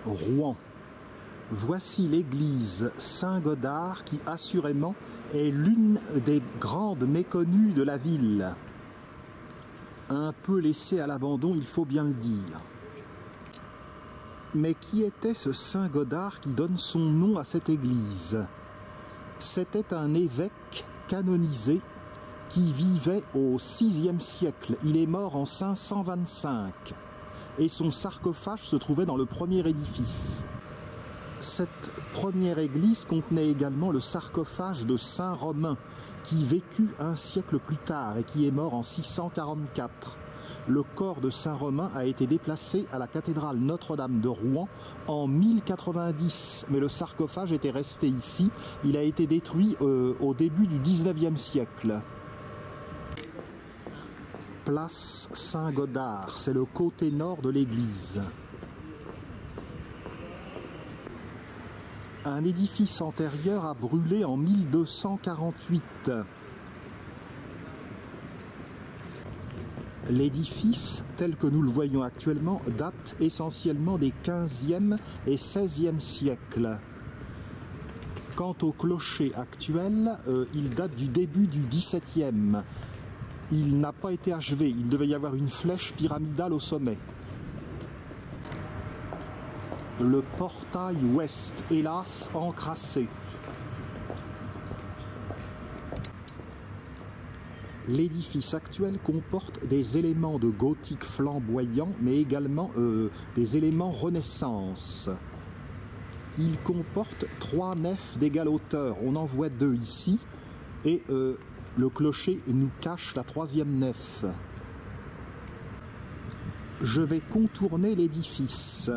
Rouen. Voici l'église Saint-Godard qui assurément est l'une des grandes méconnues de la ville. Un peu laissée à l'abandon, il faut bien le dire. Mais qui était ce Saint-Godard qui donne son nom à cette église? C'était un évêque canonisé qui vivait au VIe siècle. Il est mort en 525 et son sarcophage se trouvait dans le premier édifice. Cette première église contenait également le sarcophage de Saint Romain, qui vécut un siècle plus tard et qui est mort en 644. Le corps de Saint Romain a été déplacé à la cathédrale Notre-Dame de Rouen en 1090, mais le sarcophage était resté ici. Il a été détruit au début du XIXe siècle. Place Saint-Godard, c'est le côté nord de l'église. Un édifice antérieur a brûlé en 1248. L'édifice, tel que nous le voyons actuellement, date essentiellement des XVe et XVIe siècles. Quant au clocher actuel, il date du début du XVIIe. Il n'a pas été achevé, il devait y avoir une flèche pyramidale au sommet. Le portail ouest, hélas, encrassé. L'édifice actuel comporte des éléments de gothique flamboyant, mais également des éléments Renaissance. Il comporte 3 nefs d'égale hauteur. On en voit 2 ici, et le clocher nous cache la 3e nef. Je vais contourner l'édifice.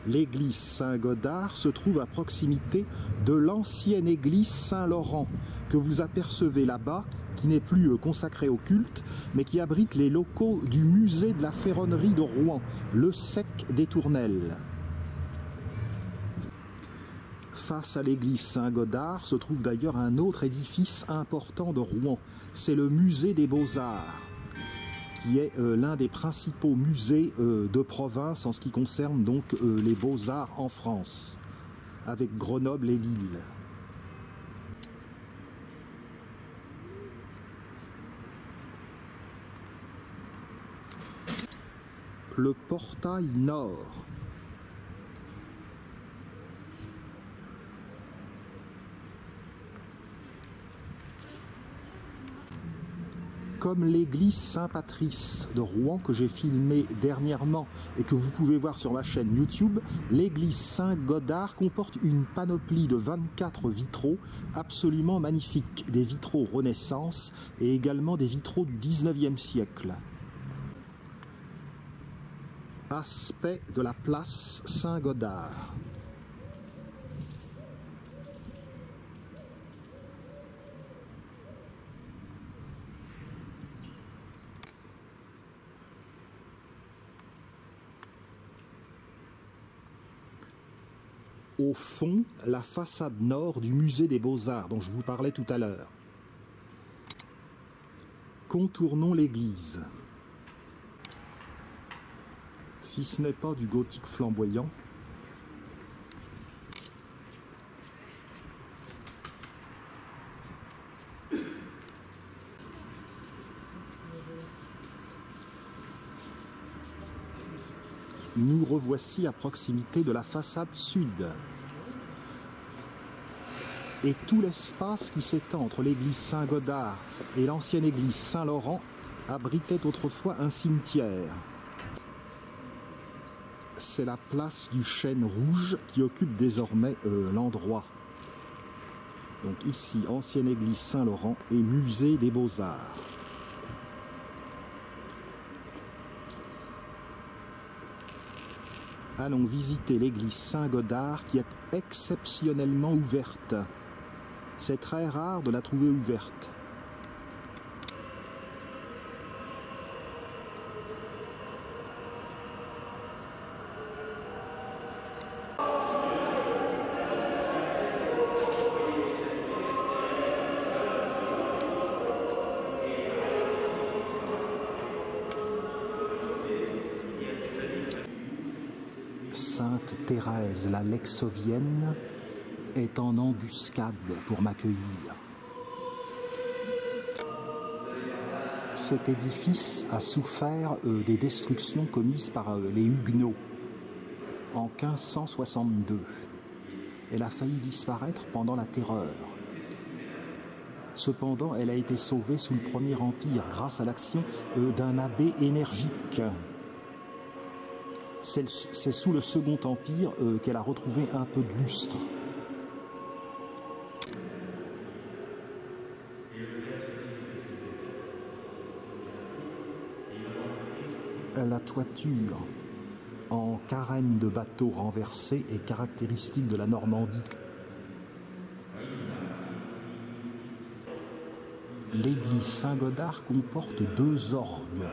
L'église Saint-Godard se trouve à proximité de l'ancienne église Saint-Laurent, que vous apercevez là-bas, qui n'est plus consacrée au culte, mais qui abrite les locaux du musée de la ferronnerie de Rouen, le Sec des Tournelles. Face à l'église Saint-Godard se trouve d'ailleurs un autre édifice important de Rouen, c'est le musée des Beaux-Arts, qui est l'un des principaux musées de province en ce qui concerne donc les beaux-arts en France, avec Grenoble et Lille. Le portail nord. Comme l'église Saint-Patrice de Rouen que j'ai filmée dernièrement et que vous pouvez voir sur ma chaîne YouTube, l'église Saint-Godard comporte une panoplie de 24 vitraux absolument magnifiques, des vitraux Renaissance et également des vitraux du 19e siècle. Aspect de la place Saint-Godard. Au fond, la façade nord du musée des Beaux-Arts dont je vous parlais tout à l'heure. Contournons l'église. Si ce n'est pas du gothique flamboyant, nous revoici à proximité de la façade sud. Et tout l'espace qui s'étend entre l'église Saint-Godard et l'ancienne église Saint-Laurent abritait autrefois un cimetière. C'est la place du Chêne Rouge qui occupe désormais l'endroit. Donc ici, ancienne église Saint-Laurent et musée des Beaux-Arts. Allons visiter l'église Saint-Godard qui est exceptionnellement ouverte. C'est très rare de la trouver ouverte. Sainte Thérèse, la Lexovienne, est en embuscade pour m'accueillir. Cet édifice a souffert des destructions commises par les Huguenots en 1562. Elle a failli disparaître pendant la Terreur. Cependant, elle a été sauvée sous le Premier Empire grâce à l'action d'un abbé énergique. C'est sous le Second Empire qu'elle a retrouvé un peu de lustre. La toiture en carène de bateau renversé est caractéristique de la Normandie. L'église Saint-Godard comporte 2 orgues,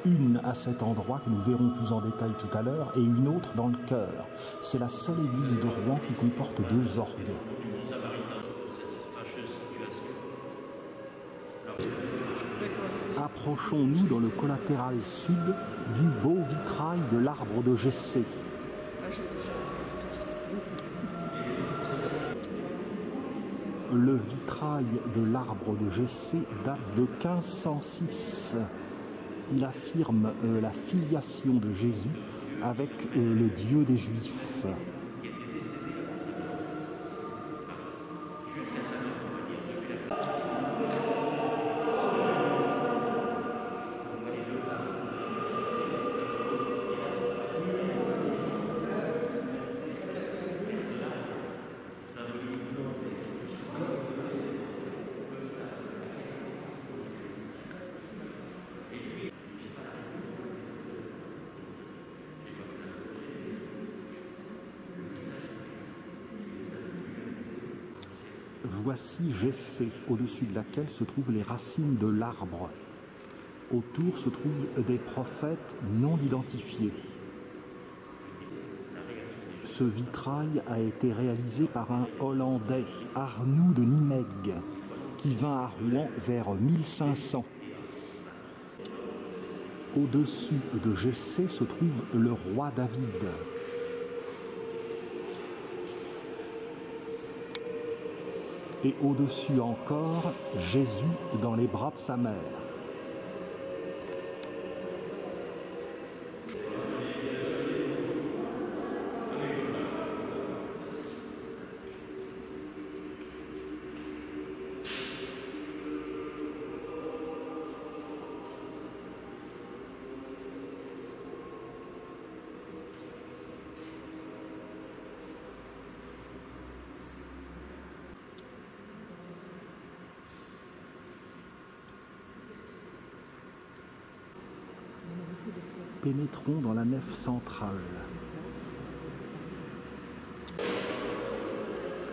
une à cet endroit que nous verrons plus en détail tout à l'heure et une autre dans le chœur. C'est la seule église de Rouen qui comporte 2 orgues. Approchons-nous dans le collatéral sud du beau vitrail de l'arbre de Jessé. Le vitrail de l'arbre de Jessé date de 1506. Il affirme la filiation de Jésus avec le Dieu des Juifs. Voici Jessé, au-dessus de laquelle se trouvent les racines de l'arbre. Autour se trouvent des prophètes non identifiés. Ce vitrail a été réalisé par un Hollandais, Arnoux de Nimègue, qui vint à Rouen vers 1500. Au-dessus de Jessé se trouve le roi David. Et au-dessus encore, Jésus dans les bras de sa mère. Pénétrons dans la nef centrale.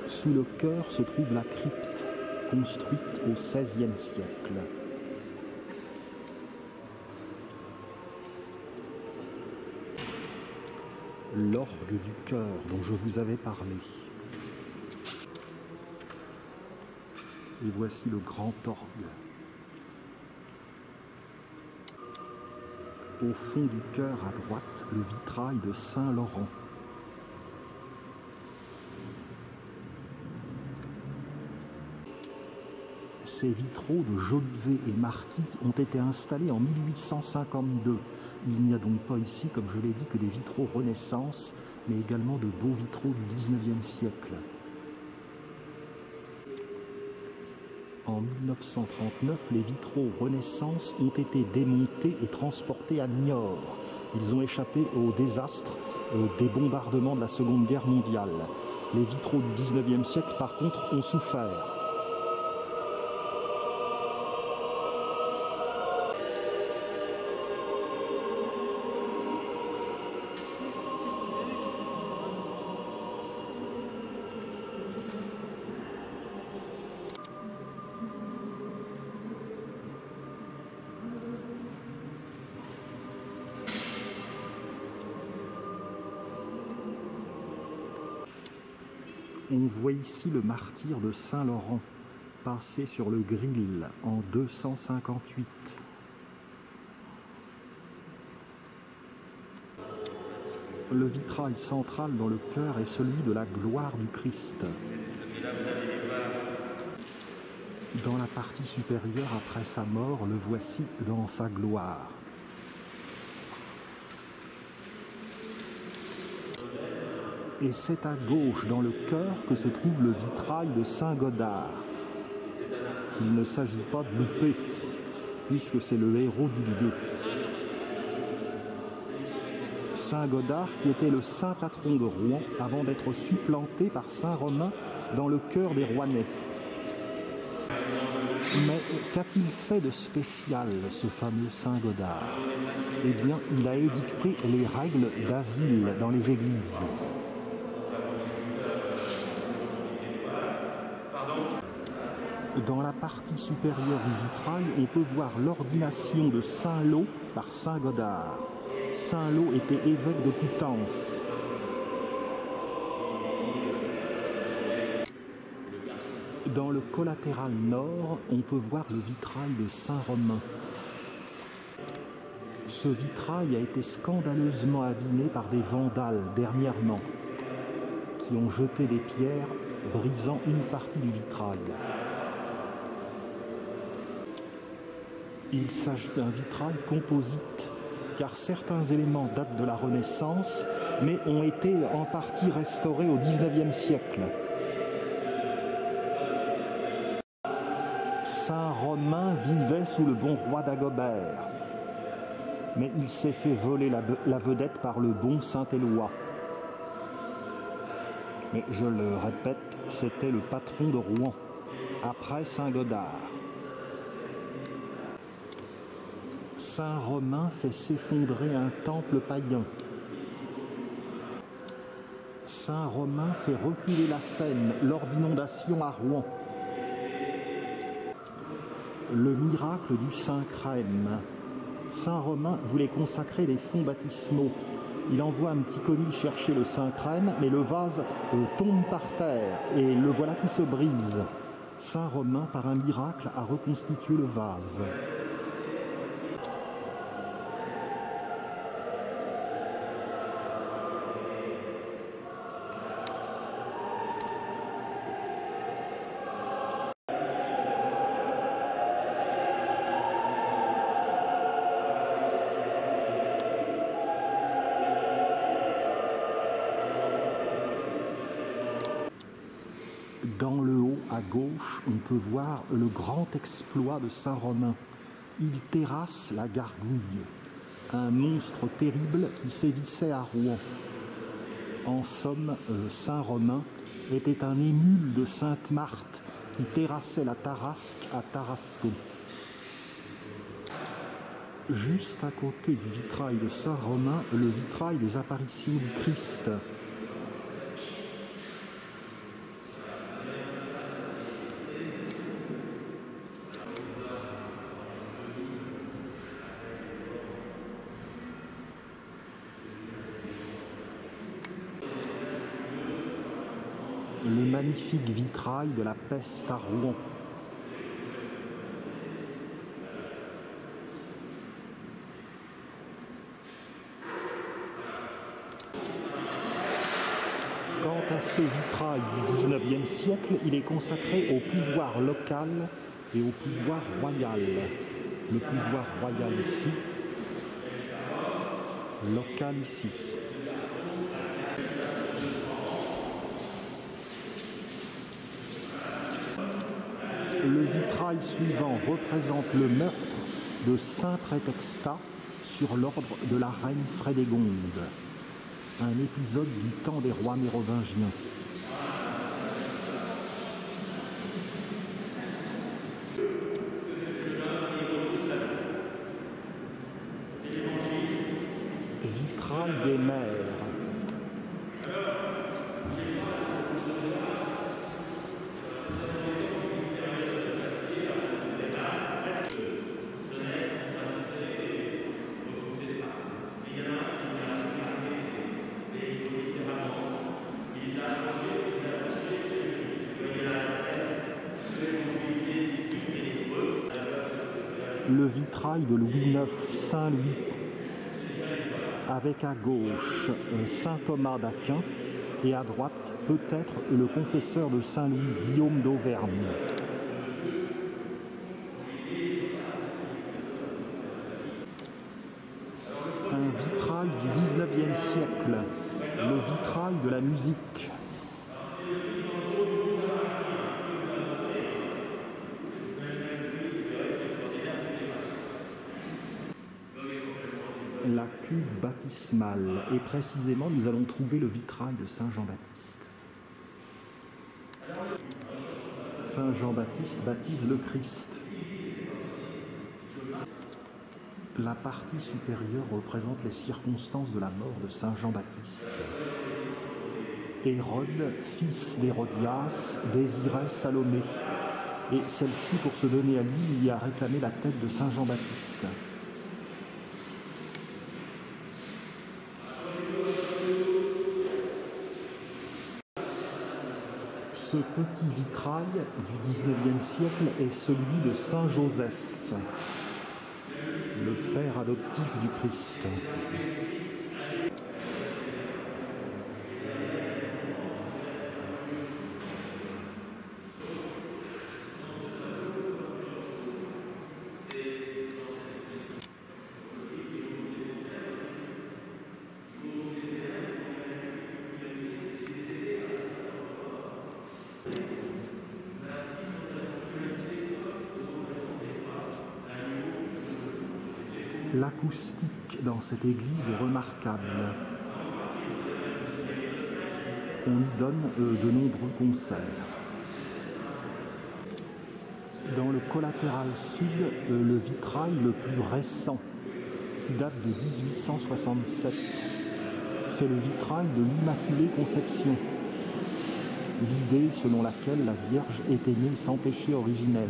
Sous le chœur se trouve la crypte, construite au XVIe siècle. L'orgue du chœur dont je vous avais parlé. Et voici le grand orgue. Au fond du chœur à droite, le vitrail de Saint-Laurent. Ces vitraux de Jolivet et Marquis ont été installés en 1852. Il n'y a donc pas ici, comme je l'ai dit, que des vitraux Renaissance, mais également de beaux vitraux du XIXe siècle. En 1939, les vitraux Renaissance ont été démontés et transportés à Niort. Ils ont échappé au désastre des bombardements de la Seconde Guerre mondiale. Les vitraux du XIXe siècle, par contre, ont souffert. On voit ici le martyre de Saint-Laurent, passé sur le grill en 258. Le vitrail central dans le chœur est celui de la gloire du Christ. Dans la partie supérieure, après sa mort, le voici dans sa gloire. Et c'est à gauche, dans le chœur, que se trouve le vitrail de Saint Godard, qu'il ne s'agit pas de louper, puisque c'est le héros du lieu. Saint Godard, qui était le saint patron de Rouen, avant d'être supplanté par Saint Romain dans le chœur des Rouennais. Mais qu'a-t-il fait de spécial, ce fameux Saint Godard? Eh bien, il a édicté les règles d'asile dans les églises. Dans la partie supérieure du vitrail, on peut voir l'ordination de Saint Lô par Saint Godard. Saint Lô était évêque de Coutances. Dans le collatéral nord, on peut voir le vitrail de Saint Romain. Ce vitrail a été scandaleusement abîmé par des vandales dernièrement, qui ont jeté des pierres, brisant une partie du vitrail. Il s'agit d'un vitrail composite, car certains éléments datent de la Renaissance, mais ont été en partie restaurés au XIXe siècle. Saint Romain vivait sous le bon roi Dagobert, mais il s'est fait voler la vedette par le bon Saint Éloi. Mais je le répète, c'était le patron de Rouen, après Saint Godard. Saint Romain fait s'effondrer un temple païen. Saint Romain fait reculer la Seine lors d'inondations à Rouen. Le miracle du Saint-Crème. Saint Romain voulait consacrer des fonds baptismaux. Il envoie un petit commis chercher le Saint-Crème, mais le vase tombe par terre et le voilà qui se brise. Saint Romain, par un miracle, a reconstitué le vase. Dans le haut, à gauche, on peut voir le grand exploit de Saint Romain. Il terrasse la Gargouille, un monstre terrible qui sévissait à Rouen. En somme, Saint Romain était un émule de Sainte Marthe qui terrassait la Tarasque à Tarascon. Juste à côté du vitrail de Saint Romain, le vitrail des apparitions du Christ. Le magnifique vitrail de la peste à Rouen. Quant à ce vitrail du XIXe siècle, il est consacré au pouvoir local et au pouvoir royal. Le pouvoir royal ici, local ici. Le vitrail suivant représente le meurtre de Saint Prétextat sur l'ordre de la reine Frédégonde, un épisode du temps des rois mérovingiens. Vitrail des mers. Le vitrail de Louis IX, Saint-Louis, avec à gauche saint Thomas d'Aquin et à droite peut-être le confesseur de Saint-Louis, Guillaume d'Auvergne. Un vitrail du XIXe siècle, le vitrail de la musique. La cuve baptismale, et précisément nous allons trouver le vitrail de Saint Jean-Baptiste. Saint Jean-Baptiste baptise le Christ. La partie supérieure représente les circonstances de la mort de Saint Jean-Baptiste. Hérode, fils d'Hérodias, désirait Salomé, et celle-ci, pour se donner à lui, lui a réclamé la tête de Saint Jean-Baptiste. Ce petit vitrail du XIXe siècle est celui de Saint Joseph, le père adoptif du Christ. L'acoustique dans cette église est remarquable. On y donne de nombreux concerts. Dans le collatéral sud, le vitrail le plus récent, qui date de 1867, c'est le vitrail de l'Immaculée Conception. L'idée selon laquelle la Vierge était née sans péché originel.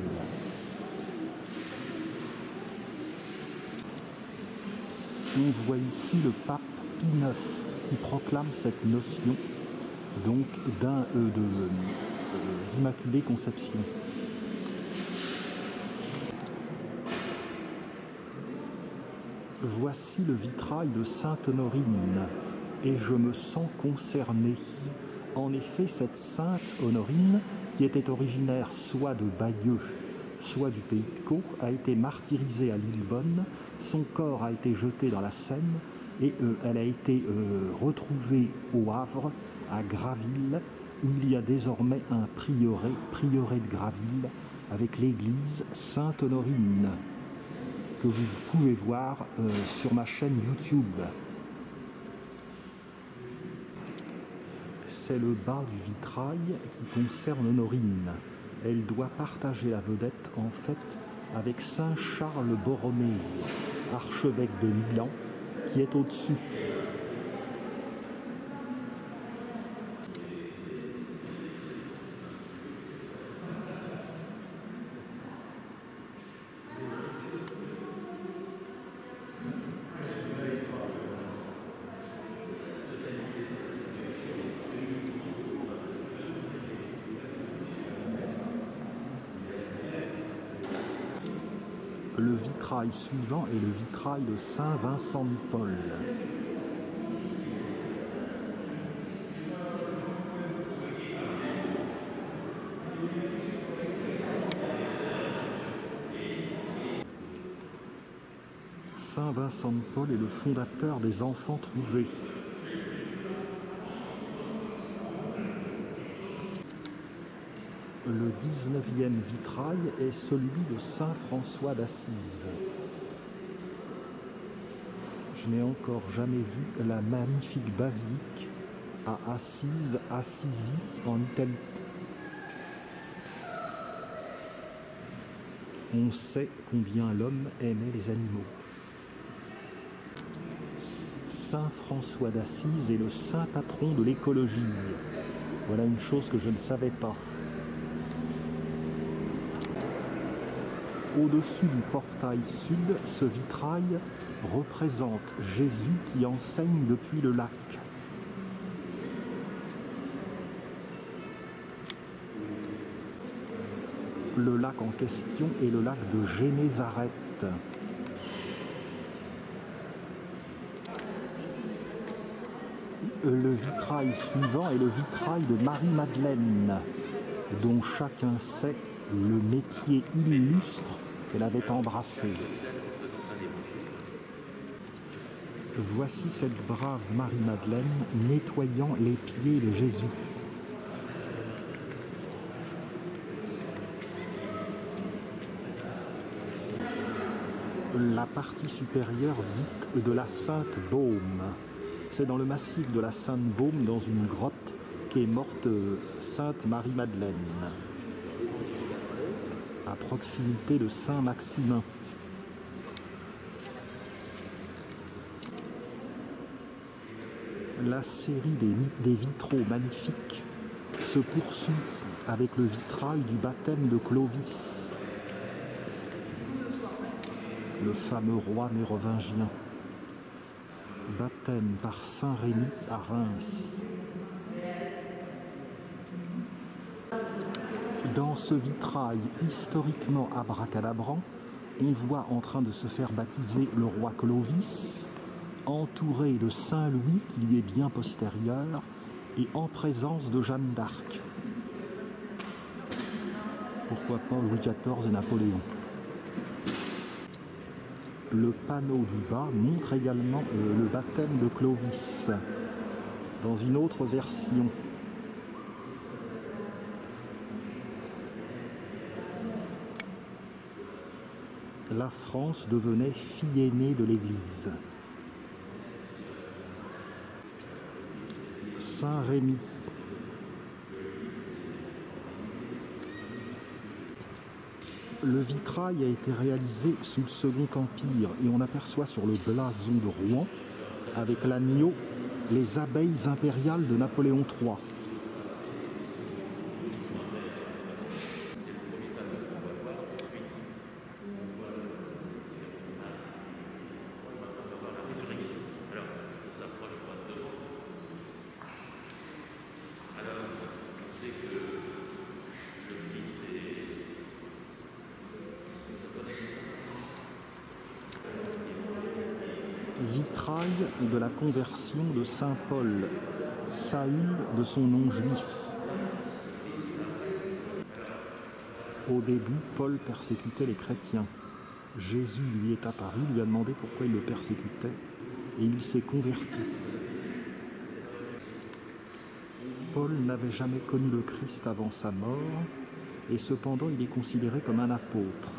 On voit ici le pape Pie IX qui proclame cette notion donc d'Immaculée Conception. Voici le vitrail de Sainte Honorine, et je me sens concerné. En effet, cette Sainte Honorine, qui était originaire soit de Bayeux, soit du pays de Caux, a été martyrisée à Lillebonne. Son corps a été jeté dans la Seine et elle a été retrouvée au Havre, à Graville, où il y a désormais un prieuré de Graville, avec l'église Sainte-Honorine, que vous pouvez voir sur ma chaîne YouTube. C'est le bas du vitrail qui concerne Honorine. Elle doit partager la vedette en fait avec Saint Charles Borromée, archevêque de Milan, qui est au-dessus. Le vitrail suivant est le vitrail de Saint Vincent de Paul. Saint Vincent de Paul est le fondateur des Enfants trouvés. Le 19e vitrail est celui de Saint François d'Assise. Je n'ai encore jamais vu la magnifique basilique à Assisi en Italie. On sait combien l'homme aimait les animaux. Saint François d'Assise est le saint patron de l'écologie. Voilà une chose que je ne savais pas. Au-dessus du portail sud, ce vitrail représente Jésus qui enseigne depuis le lac. Le lac en question est le lac de Génézareth. Le vitrail suivant est le vitrail de Marie-Madeleine, dont chacun sait le métier illustre qu'elle avait embrassé. Voici cette brave Marie-Madeleine nettoyant les pieds de Jésus. La partie supérieure dite de la Sainte-Baume. C'est dans le massif de la Sainte-Baume, dans une grotte, qu'est morte Sainte Marie-Madeleine, à proximité de Saint-Maximin. La série des vitraux magnifiques se poursuit avec le vitrail du baptême de Clovis, le fameux roi mérovingien. Baptême par Saint Rémy à Reims. Dans ce vitrail historiquement abracadabrant, on voit en train de se faire baptiser le roi Clovis, entouré de Saint Louis qui lui est bien postérieur et en présence de Jeanne d'Arc. Pourquoi pas Louis XIV et Napoléon. Le panneau du bas montre également le baptême de Clovis, dans une autre version. La France devenait fille aînée de l'Église. Saint-Rémy. Le vitrail a été réalisé sous le Second Empire et on aperçoit sur le blason de Rouen, avec l'agneau, les abeilles impériales de Napoléon III. Vitrail de la conversion de saint Paul, Saül de son nom juif. Au début, Paul persécutait les chrétiens. Jésus lui est apparu, lui a demandé pourquoi il le persécutait, et il s'est converti. Paul n'avait jamais connu le Christ avant sa mort, et cependant il est considéré comme un apôtre.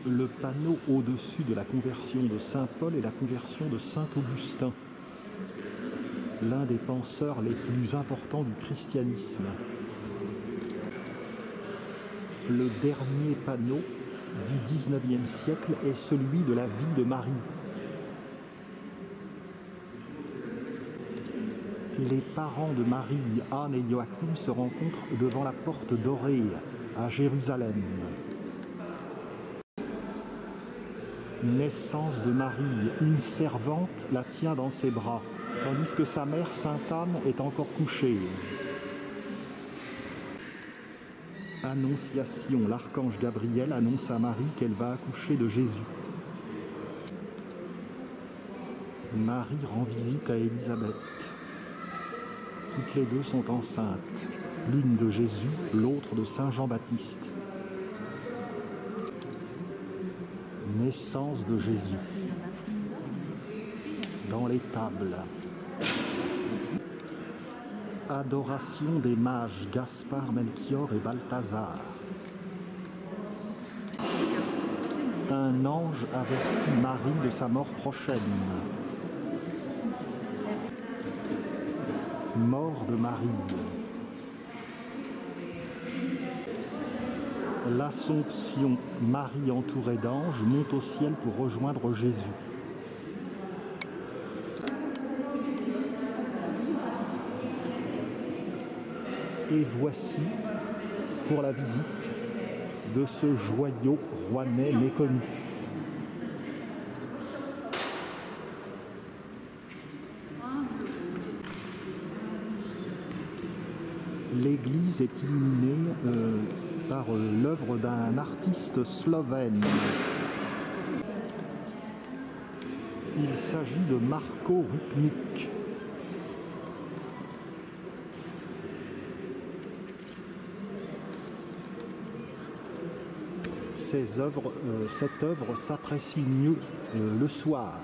Le panneau au-dessus de la conversion de saint Paul est la conversion de saint Augustin, l'un des penseurs les plus importants du christianisme. Le dernier panneau du XIXe siècle est celui de la vie de Marie. Les parents de Marie, Anne et Joachim, se rencontrent devant la porte dorée à Jérusalem. Naissance de Marie, une servante la tient dans ses bras, tandis que sa mère, Sainte Anne, est encore couchée. Annonciation, l'archange Gabriel annonce à Marie qu'elle va accoucher de Jésus. Marie rend visite à Élisabeth. Toutes les deux sont enceintes, l'une de Jésus, l'autre de Saint Jean-Baptiste. Naissance de Jésus. Dans les tables. Adoration des mages Gaspard, Melchior et Balthazar. Un ange avertit Marie de sa mort prochaine. Mort de Marie. L'Assomption, Marie entourée d'anges, monte au ciel pour rejoindre Jésus. Et voici, pour la visite de ce joyau rouennais méconnu. l'église est illuminée par l'œuvre d'un artiste slovène. Il s'agit de Marko Rupnik. Cette œuvre s'apprécie mieux le soir.